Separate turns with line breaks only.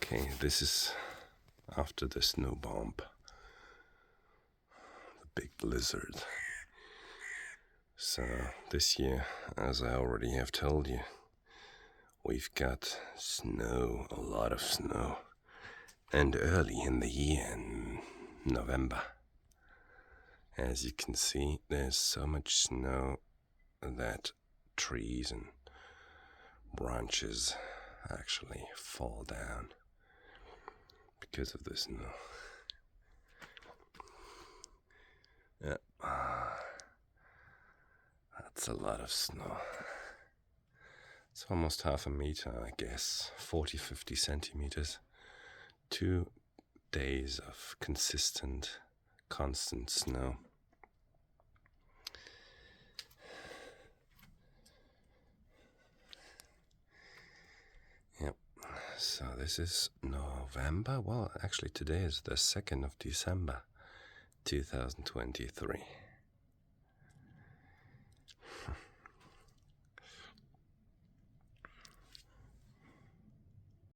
Okay, this is after the snow bomb, the big blizzard. So this year, as I already have told you, we've got snow, a lot of snow, and early in the year, in November. As you can see, there's so much snow that trees and branches actually fall down because of the snow. Yeah, that's a lot of snow. It's almost half a meter, I guess, 40-50 centimeters. 2 days of consistent, constant snow. Yep, so this is November. Well, actually today is the 2nd of December, 2023.